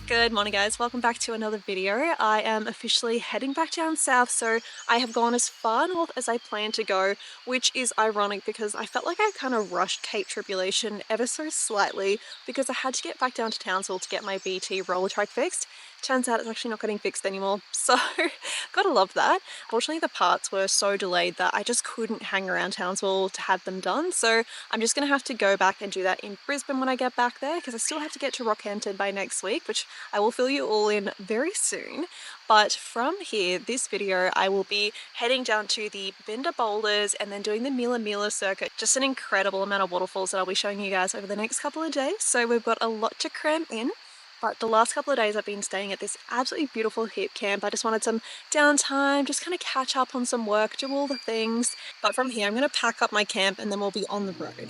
Good morning guys, welcome back to another video. I am officially heading back down south, so I have gone as far north as I planned to go, which is ironic because I felt like I kind of rushed Cape Tribulation ever so slightly because I had to get back down to Townsville to get my BT roller track fixed. Turns out it's actually not getting fixed anymore, so gotta love that. Fortunately, the parts were so delayed that I just couldn't hang around Townsville to have them done, so I'm just gonna have to go back and do that in Brisbane when I get back there because I still have to get to Rockhampton by next week, which I will fill you all in very soon. But from here, this video, I will be heading down to the Binda Boulders and then doing the Millaa Millaa circuit. Just an incredible amount of waterfalls that I'll be showing you guys over the next couple of days, so we've got a lot to cram in. But the last couple of days I've been staying at this absolutely beautiful hip camp. I just wanted some downtime, just kind of catch up on some work, do all the things. But from here I'm going to pack up my camp and then we'll be on the road.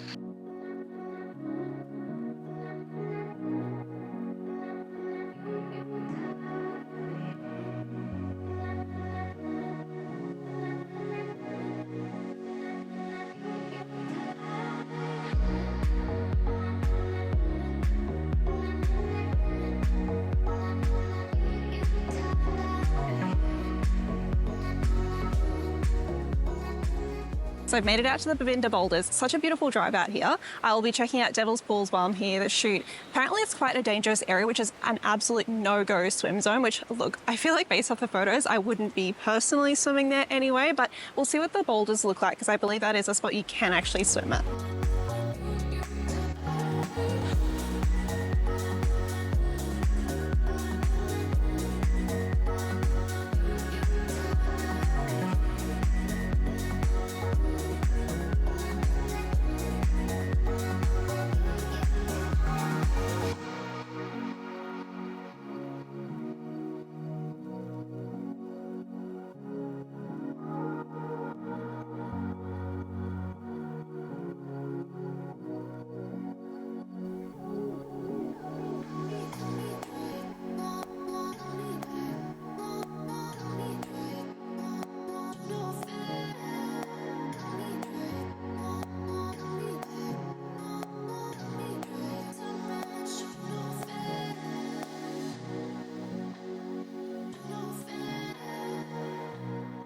So I've made it out to the Binda Boulders. Such a beautiful drive out here. I will be checking out Devil's Pools while I'm here to shoot. Apparently it's quite a dangerous area, which is an absolute no-go swim zone, which look, I feel like based off the photos, I wouldn't be personally swimming there anyway, but we'll see what the boulders look like because I believe that is a spot you can actually swim at.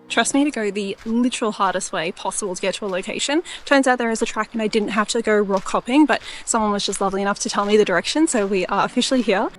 Trust me to go the literal hardest way possible to get to a location. Turns out there is a track and I didn't have to go rock hopping, but someone was just lovely enough to tell me the direction, so we are officially here.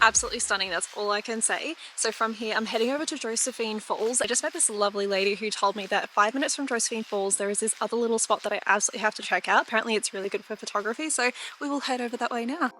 Absolutely stunning, that's all I can say. So from here I'm heading over to Josephine Falls. I just met this lovely lady who told me that 5 minutes from Josephine Falls there is this other little spot that I absolutely have to check out. Apparently it's really good for photography, so we will head over that way now.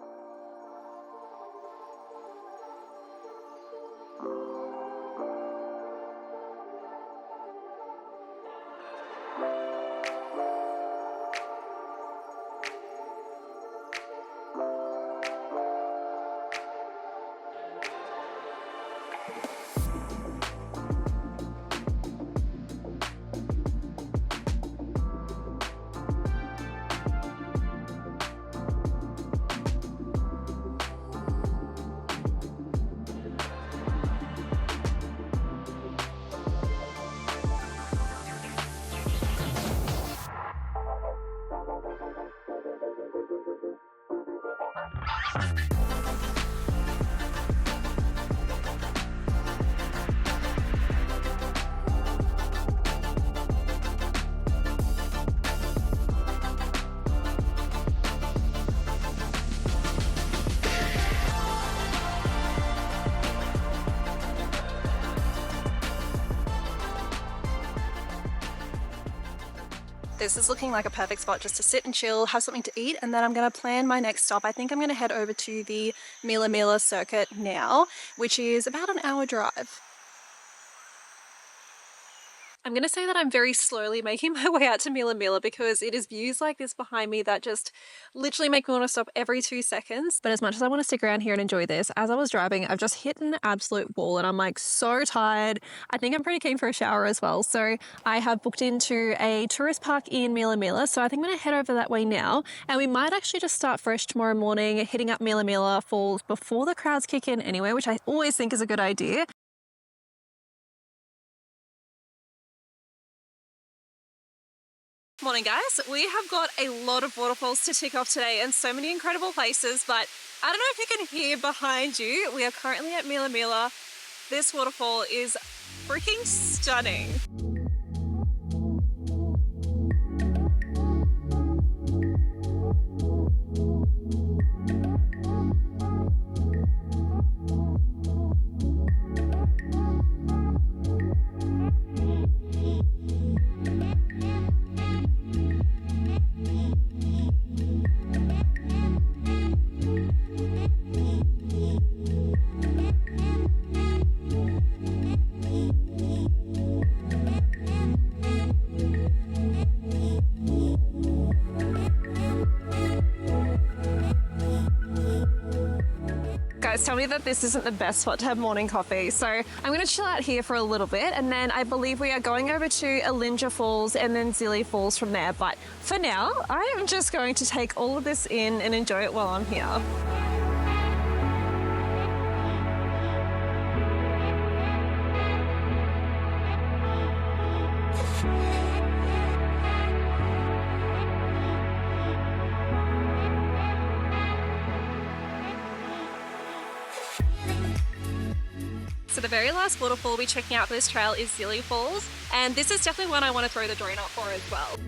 This is looking like a perfect spot just to sit and chill, have something to eat, and then I'm going to plan my next stop. I think I'm going to head over to the Millaa Millaa circuit now, which is about an hour drive. I'm going to say that I'm very slowly making my way out to Millaa Millaa because it is views like this behind me that just literally make me want to stop every 2 seconds. But as much as I want to stick around here and enjoy this, as I was driving, I've just hit an absolute wall and I'm like so tired. I think I'm pretty keen for a shower as well. So I have booked into a tourist park in Millaa Millaa. So I think I'm going to head over that way now. And we might actually just start fresh tomorrow morning, hitting up Millaa Millaa Falls before the crowds kick in anyway, which I always think is a good idea. Morning guys, we have got a lot of waterfalls to tick off today and so many incredible places, but I don't know if you can hear behind you, we are currently at Millaa Millaa. This waterfall is freaking stunning. Guys, tell me that this isn't the best spot to have morning coffee. So I'm going to chill out here for a little bit and then I believe we are going over to Windin Falls and then Zilly Falls from there. But for now, I am just going to take all of this in and enjoy it while I'm here. So the very last waterfall we'll be checking out for this trail is Zilly Falls, and this is definitely one I want to throw the drone up for as well.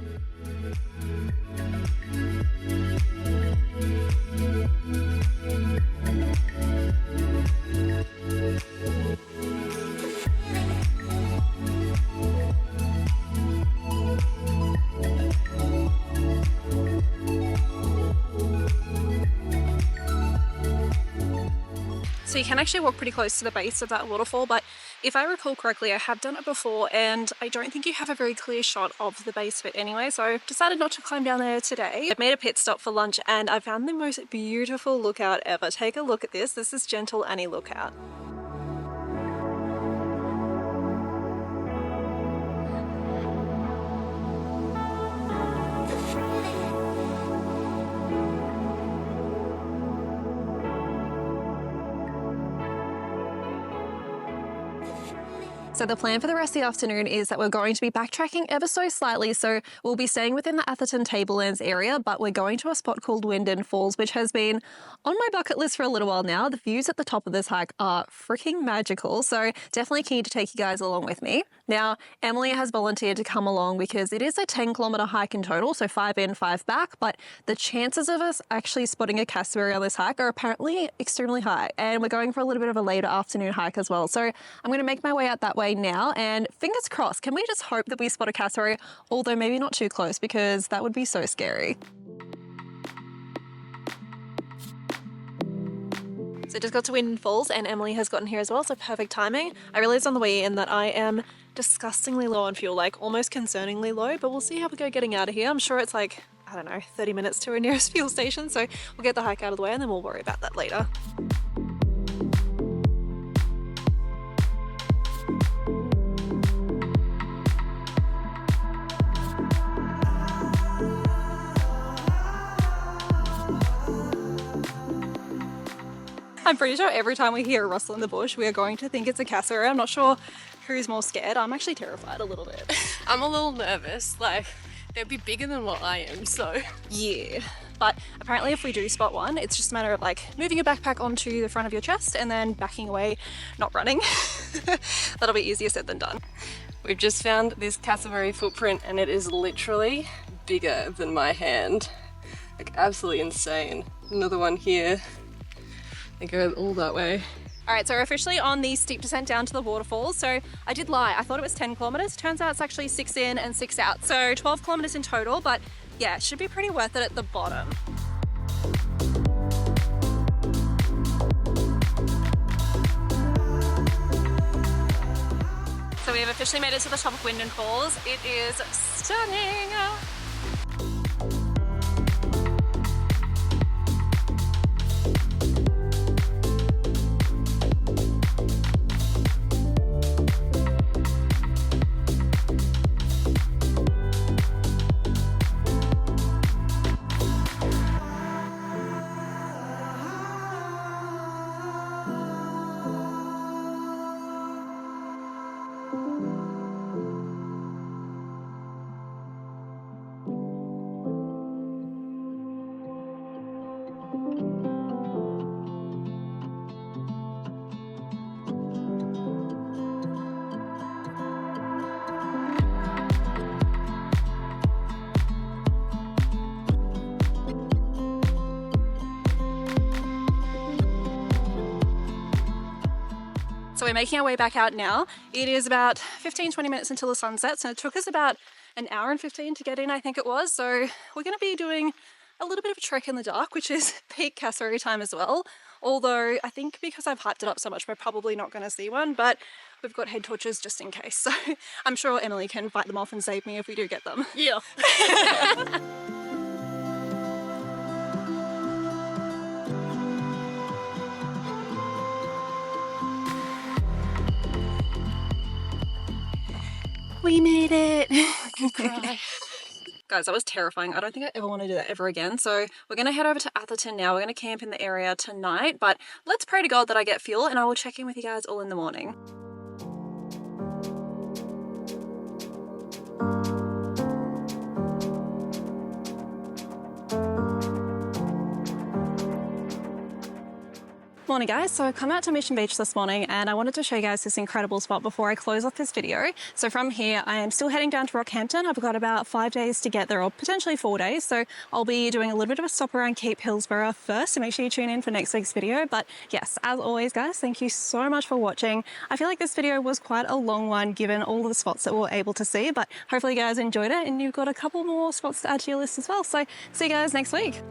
So you can actually walk pretty close to the base of that waterfall, but if I recall correctly, I have done it before and I don't think you have a very clear shot of the base of it anyway, so I decided not to climb down there today. I've made a pit stop for lunch and I found the most beautiful lookout ever. Take a look at this. This is Gentle Annie Lookout. So the plan for the rest of the afternoon is that we're going to be backtracking ever so slightly. So we'll be staying within the Atherton Tablelands area, but we're going to a spot called Windin Falls, which has been on my bucket list for a little while now. The views at the top of this hike are freaking magical. So definitely keen to take you guys along with me. Now, Emily has volunteered to come along because it is a 10-kilometre hike in total, so 5 in, 5 back, but the chances of us actually spotting a cassowary on this hike are apparently extremely high. And we're going for a little bit of a later afternoon hike as well. So I'm going to make my way out that way now and fingers crossed, can we just hope that we spot a cassowary, although maybe not too close because that would be so scary. So just got to Windin Falls and Emily has gotten here as well, so perfect timing. I realized on the way in that I am disgustingly low on fuel, like almost concerningly low, but we'll see how we go getting out of here. I'm sure it's like, I don't know, 30 minutes to our nearest fuel station, so we'll get the hike out of the way and then we'll worry about that later. I'm pretty sure every time we hear a rustle in the bush, we are going to think it's a cassowary. I'm not sure who's more scared. I'm actually terrified a little bit. I'm a little nervous, like they'd be bigger than what I am, so. Yeah, but apparently if we do spot one, it's just a matter of like moving your backpack onto the front of your chest and then backing away, not running. That'll be easier said than done. We've just found this cassowary footprint and it is literally bigger than my hand. Like absolutely insane. Another one here. They go all that way. All right, so we're officially on the steep descent down to the waterfalls. So I did lie, I thought it was 10 kilometers. Turns out it's actually 6 in and 6 out. So 12 kilometers in total, but yeah, it should be pretty worth it at the bottom. So we have officially made it to the top of Windin Falls. It is stunning. So we're making our way back out now. It is about 15-20 minutes until the sun sets, and it took us about an hour and 15 to get in, I think it was. So we're going to be doing a little bit of a trek in the dark, which is peak Cassowary time as well. Although I think because I've hyped it up so much, we're probably not going to see one, but we've got head torches just in case. So I'm sure Emily can fight them off and save me if we do get them. Yeah. We made it. Cry. Guys, that was terrifying. I don't think I ever want to do that ever again. So we're going to head over to Atherton now. We're going to camp in the area tonight, but let's pray to God that I get fuel, and I will check in with you guys all in the morning. Morning guys, so I come out to Mission Beach this morning and I wanted to show you guys this incredible spot before I close off this video. So from here I am still heading down to Rockhampton. I've got about 5 days to get there, or potentially 4 days, so I'll be doing a little bit of a stop around Cape Hillsborough first, so make sure you tune in for next week's video. But yes, as always guys, thank you so much for watching. I feel like this video was quite a long one given all of the spots that we were able to see, but hopefully you guys enjoyed it and you've got a couple more spots to add to your list as well. So see you guys next week.